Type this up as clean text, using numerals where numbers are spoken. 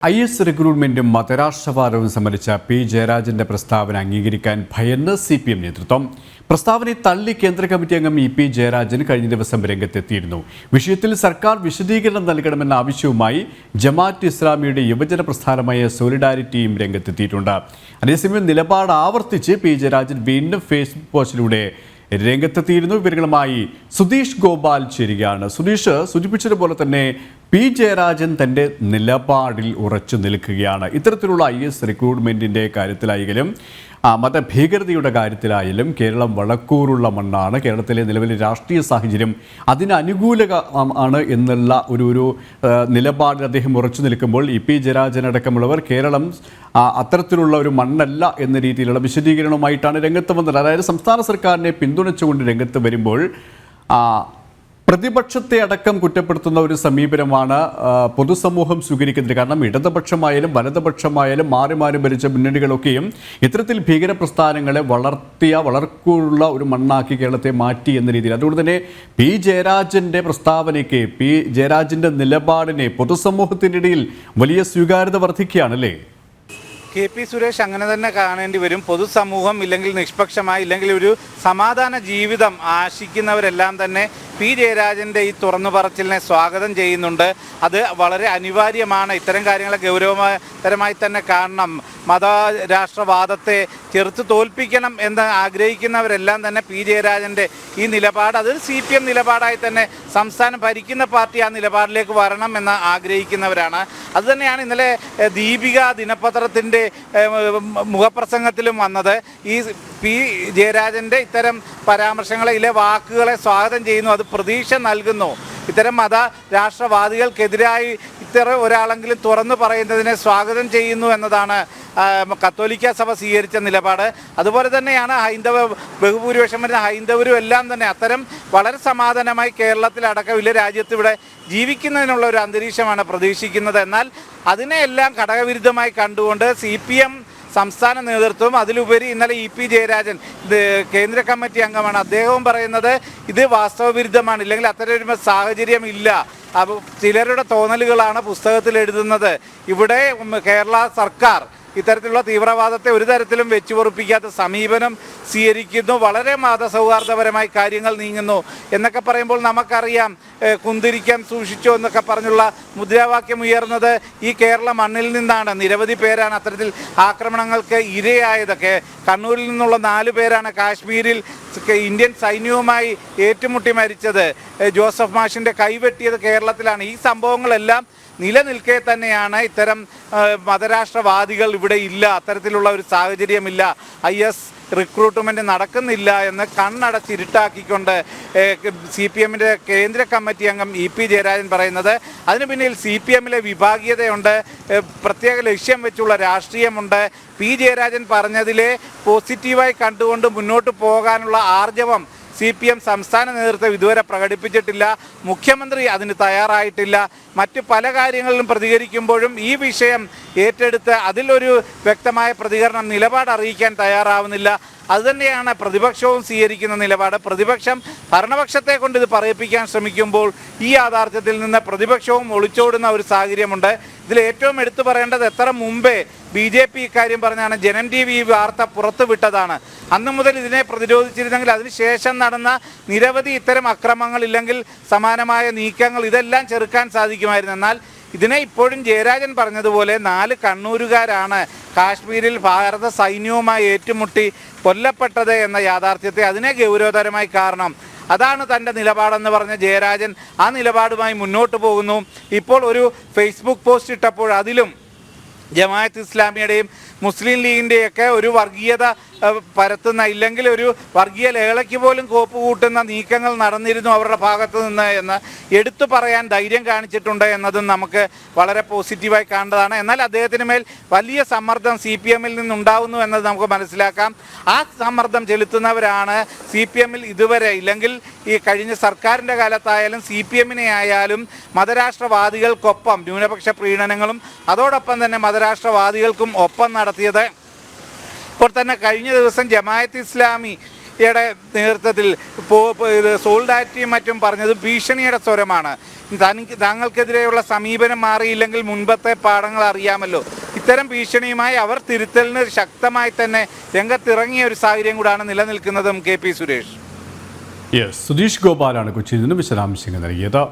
IS റിക്രൂട്ട്മെന്റും മതരാഷ്ട്രവാദവും സംബന്ധിച്ച P ജയരാജന്റെ പ്രസ്താവന അംഗീകരിക്കാൻ ഭയന്ന് CPM നേതൃത്വം. പ്രസ്താവനയെ തള്ളി കേന്ദ്ര കമ്മിറ്റി അംഗം EP ജയരാജൻ കഴിഞ്ഞ ദിവസം രംഗത്തെത്തിയിരുന്നു. വിഷയത്തിൽ സർക്കാർ വിശദീകരണം നൽകണമെന്ന ആവശ്യവുമായി ജമാഅത്ത് ഇസ്ലാമിയുടെ യുവജന പ്രസ്ഥാനമായ സോളിഡാരിറ്റിയും രംഗത്തെത്തിയിട്ടുണ്ട്. അതേസമയം നിലപാട് ആവർത്തിച്ച് പി ജയരാജൻ വീണ്ടും ഫേസ്ബുക്ക് പോസ്റ്റിലൂടെ രംഗത്തെത്തിയിരുന്നു. വിവരങ്ങളുമായി സുധീഷ് ഗോപാൽ ചേരുകയാണ്. സുധീഷ്, സൂചിപ്പിച്ചതുപോലെ തന്നെ പി ജയരാജൻ തൻ്റെ നിലപാടിൽ ഉറച്ചു നിൽക്കുകയാണ്. ഇത്തരത്തിലുള്ള IS റിക്രൂട്ട്മെൻറ്റിൻ്റെ കാര്യത്തിലായാലും മതഭീകരതയുടെ കാര്യത്തിലായാലും കേരളം വളക്കൂറുള്ള മണ്ണാണ്. കേരളത്തിലെ നിലവിലെ രാഷ്ട്രീയ സാഹചര്യം അതിന് അനുകൂലമാണ് എന്നുള്ള ഒരു നിലപാടിൽ അദ്ദേഹം ഉറച്ചു നിൽക്കുമ്പോൾ EP ജയരാജൻ അടക്കമുള്ളവർ കേരളം അത്തരത്തിലുള്ള ഒരു മണ്ണല്ല എന്ന രീതിയിലുള്ള വിശദീകരണവുമായിട്ടാണ് രംഗത്ത് വന്നത്. അതായത് സംസ്ഥാന സർക്കാരിനെ പിന്തുണച്ചുകൊണ്ട് രംഗത്ത് വരുമ്പോൾ പ്രതിപക്ഷത്തെ അടക്കം കുറ്റപ്പെടുത്തുന്ന ഒരു സമീപനമാണ് പൊതുസമൂഹം സ്വീകരിക്കുന്നത്. കാരണം ഇടതുപക്ഷമായാലും വലതുപക്ഷമായാലും മാറി മാറി ഭരിച്ച മുന്നണികളൊക്കെയും ഇത്തരത്തിൽ ഭീകര പ്രസ്ഥാനങ്ങളെ വളർക്കുള്ള ഒരു മണ്ണാക്കി കേരളത്തെ മാറ്റി എന്ന രീതിയിൽ. അതുകൊണ്ട് തന്നെ പി ജയരാജൻ്റെ പ്രസ്താവനയ്ക്ക്, പി ജയരാജൻ്റെ നിലപാടിനെ പൊതുസമൂഹത്തിൻ്റെ ഇടയിൽ വലിയ സ്വീകാര്യത വർദ്ധിക്കുകയാണല്ലേ? KP സുരേഷ്, അങ്ങനെ തന്നെ കാണേണ്ടി വരും. പൊതുസമൂഹം ഇല്ലെങ്കിൽ നിഷ്പക്ഷമായി ഇല്ലെങ്കിൽ ഒരു സമാധാന ജീവിതം ആശിക്കുന്നവരെല്ലാം തന്നെ പി ജയരാജൻ്റെ ഈ തുറന്നു പറച്ചിലിനെ സ്വാഗതം ചെയ്യുന്നുണ്ട്. അത് വളരെ അനിവാര്യമാണ്. ഇത്തരം കാര്യങ്ങളെ ഗൗരവതരമായി തന്നെ കാണണം. മതരാഷ്ട്രവാദത്തെ ചെറുത്ത് തോൽപ്പിക്കണം എന്ന് ആഗ്രഹിക്കുന്നവരെല്ലാം തന്നെ പി ജയരാജൻ്റെ ഈ നിലപാട് അത് CPM നിലപാടായി തന്നെ സംസ്ഥാനം ഭരിക്കുന്ന പാർട്ടി ആ നിലപാടിലേക്ക് വരണം എന്ന് ആഗ്രഹിക്കുന്നവരാണ്. അതുതന്നെയാണ് ഇന്നലെ ദീപിക ദിനപത്രത്തിൻ്റെ മുഖപ്രസംഗത്തിലും വന്നത്. ഈ പി ജയരാജൻ്റെ ഇത്തരം പരാമർശങ്ങളിലെ വാക്കുകളെ സ്വാഗതം ചെയ്യുന്നു. അത് പ്രതീക്ഷ നൽകുന്നു. ഇത്തരം മതരാഷ്ട്രവാദികൾക്കെതിരായി ഇത്തരം ഒരാളെങ്കിലും തുറന്നു പറയുന്നതിനെ സ്വാഗതം ചെയ്യുന്നു എന്നതാണ് കത്തോലിക്ക സഭ സ്വീകരിച്ച നിലപാട്. അതുപോലെ തന്നെയാണ് ബഹുഭൂരിപക്ഷം വരുന്ന ഹൈന്ദവരും എല്ലാം തന്നെ അത്തരം വളരെ സമാധാനമായി കേരളത്തിലടക്കം വലിയ രാജ്യത്ത് ഇവിടെ ജീവിക്കുന്നതിനുള്ള ഒരു അന്തരീക്ഷമാണ് പ്രതീക്ഷിക്കുന്നത്. എന്നാൽ അതിനെയെല്ലാം ഘടകവിരുദ്ധമായി കണ്ടുകൊണ്ട് CPM സംസ്ഥാന നേതൃത്വം, അതിലുപരി ഇന്നലെ EP ജയരാജൻ കേന്ദ്ര കമ്മിറ്റി അംഗമാണ്, അദ്ദേഹവും പറയുന്നത് ഇത് വാസ്തവവിരുദ്ധമാണ്, ഇല്ലെങ്കിൽ അത്തരം ഒരു സാഹചര്യം ഇല്ല. അപ്പോൾ ചിലരുടെ തോന്നലുകളാണ് പുസ്തകത്തിൽ എഴുതുന്നത്. ഇവിടെ കേരള സർക്കാർ ഇത്തരത്തിലുള്ള തീവ്രവാദത്തെ ഒരു തരത്തിലും വെച്ചുപൊറുപ്പിക്കാത്ത സമീപനം സ്വീകരിക്കുന്നു, വളരെ മതസൗഹാർദ്ദപരമായി കാര്യങ്ങൾ നീങ്ങുന്നു എന്നൊക്കെ പറയുമ്പോൾ നമുക്കറിയാം കുന്തിരിക്കാൻ സൂക്ഷിച്ചോ എന്നൊക്കെ പറഞ്ഞുള്ള മുദ്രാവാക്യം ഉയർന്നത് ഈ കേരള മണ്ണിൽ നിന്നാണ്. നിരവധി പേരാണ് അത്തരത്തിൽ ആക്രമണങ്ങൾക്ക് ഇരയായതൊക്കെ. കണ്ണൂരിൽ നിന്നുള്ള 4 പേരാണ് കാശ്മീരിൽ ഇന്ത്യൻ സൈന്യവുമായി ഏറ്റുമുട്ടി മരിച്ചത്. ജോസഫ് മാഷിൻ്റെ കൈവെട്ടിയത് കേരളത്തിലാണ്. ഈ സംഭവങ്ങളെല്ലാം നിലനിൽക്കെ തന്നെയാണ് ഇത്തരം മതരാഷ്ട്രവാദികൾ ഇവിടെ ഇല്ല, അത്തരത്തിലുള്ള ഒരു സാഹചര്യമില്ല, IS റിക്രൂട്ട്മെൻറ്റ് നടക്കുന്നില്ല എന്ന് കണ്ണടച്ചിരുട്ടാക്കിക്കൊണ്ട് CPMൻ്റെ കേന്ദ്ര കമ്മിറ്റി അംഗം EP ജയരാജൻ പറയുന്നത്. അതിന് പിന്നിൽ CPMലെ വിഭാഗീയതയുണ്ട്, പ്രത്യേക ലക്ഷ്യം വെച്ചുള്ള രാഷ്ട്രീയമുണ്ട്. പി ജയരാജൻ പറഞ്ഞതിലെ പോസിറ്റീവായി കണ്ടുകൊണ്ട് മുന്നോട്ട് പോകാനുള്ള ആർജവം CPM സംസ്ഥാന നേതൃത്വം ഇതുവരെ പ്രകടിപ്പിച്ചിട്ടില്ല. മുഖ്യമന്ത്രി അതിന് തയ്യാറായിട്ടില്ല. മറ്റ് പല കാര്യങ്ങളിലും പ്രതികരിക്കുമ്പോഴും ഈ വിഷയം ഏറ്റെടുത്ത് അതിലൊരു വ്യക്തമായ പ്രതികരണം, നിലപാട് അറിയിക്കാൻ തയ്യാറാവുന്നില്ല. അതുതന്നെയാണ് പ്രതിപക്ഷവും സ്വീകരിക്കുന്ന നിലപാട്. പ്രതിപക്ഷം ഭരണപക്ഷത്തെ കൊണ്ട് ഇത് പറയിപ്പിക്കാൻ ശ്രമിക്കുമ്പോൾ ഈ യാഥാർത്ഥ്യത്തിൽ നിന്ന് പ്രതിപക്ഷവും ഒളിച്ചോടുന്ന ഒരു സാഹചര്യമുണ്ട്. ഇതിൽ ഏറ്റവും എടുത്തു പറയേണ്ടത് എത്ര മുമ്പേ BJP ഇക്കാര്യം പറഞ്ഞാണ് ജനം TV ഈ വാർത്ത പുറത്തുവിട്ടതാണ്. അന്നു മുതൽ ഇതിനെ പ്രതിരോധിച്ചിരുന്നെങ്കിൽ അതിനുശേഷം നടന്ന നിരവധി ഇത്തരം അക്രമങ്ങൾ ഇല്ലെങ്കിൽ സമാനമായ നീക്കങ്ങൾ ഇതെല്ലാം ചെറുക്കാൻ സാധിക്കുമായിരുന്നു. എന്നാൽ ഇതിനെ ഇപ്പോഴും ജയരാജൻ പറഞ്ഞതുപോലെ 4 കണ്ണൂരുകാരാണ് കാശ്മീരിൽ ഭാരത സൈന്യവുമായി ഏറ്റുമുട്ടി കൊല്ലപ്പെട്ടത് എന്ന യാഥാർത്ഥ്യത്തെ അതിനെ ഗൗരവതരമായി കാരണം. അതാണ് തൻ്റെ നിലപാടെന്ന് പറഞ്ഞ ജയരാജൻ ആ നിലപാടുമായി മുന്നോട്ട് പോകുന്നു. ഇപ്പോൾ ഒരു ഫേസ്ബുക്ക് പോസ്റ്റ് ഇട്ടപ്പോൾ അതിലും ജമാഅത്ത് ഇസ്ലാമിയുടെയും മുസ്ലിം ലീഗിൻ്റെയൊക്കെ ഒരു വർഗീയത പരത്തുന്ന ഇല്ലെങ്കിൽ ഒരു വർഗീയ ലേളയ്ക്ക് പോലും കോപ്പ് കൂട്ടുന്ന നീക്കങ്ങൾ നടന്നിരുന്നു അവരുടെ ഭാഗത്തു നിന്ന് എന്ന് എടുത്തു പറയാൻ ധൈര്യം കാണിച്ചിട്ടുണ്ട് എന്നതും നമുക്ക് വളരെ പോസിറ്റീവായി കാണേണ്ടതാണ്. എന്നാൽ അദ്ദേഹത്തിന് മേൽ വലിയ സമ്മർദ്ദം CPMൽ നിന്നുണ്ടാവുന്നു എന്നത് നമുക്ക് മനസ്സിലാക്കാം. ആ സമ്മർദ്ദം ചെലുത്തുന്നവരാണ് CPMൽ ഇതുവരെ ഇല്ലെങ്കിൽ ഈ കഴിഞ്ഞ സർക്കാരിൻ്റെ കാലത്തായാലും CPMനെ ആയാലും മതരാഷ്ട്രവാദികൾക്കൊപ്പം ന്യൂനപക്ഷ പ്രീണനങ്ങളും അതോടൊപ്പം തന്നെ മതരാഷ്ട്രവാദികൾക്കും ഒപ്പം നടത്തിയത്. ഇപ്പോൾ തന്നെ കഴിഞ്ഞ ദിവസം ജമാഅത്ത് ഇസ്ലാമി യുടെ നേതൃത്വത്തിൽ സോൾഡാറ്റിയും മറ്റും പറഞ്ഞത് ഭീഷണിയുടെ സ്വരമാണ്. താങ്കൾക്കെതിരെയുള്ള സമീപനം മാറിയില്ലെങ്കിൽ മുൻപത്തെ പാഠങ്ങൾ അറിയാമല്ലോ. ഇത്തരം ഭീഷണിയുമായി അവർ തിരുത്തലിന് ശക്തമായി തന്നെ രംഗത്തിറങ്ങിയ ഒരു സാഹചര്യം കൂടാണ് നിലനിൽക്കുന്നതും. KP സുരേഷ്. സുധീഷ് ഗോപാലാണ് കൊച്ചിയിൽ നിന്ന് വിശദാംശങ്ങൾ നൽകിയത്.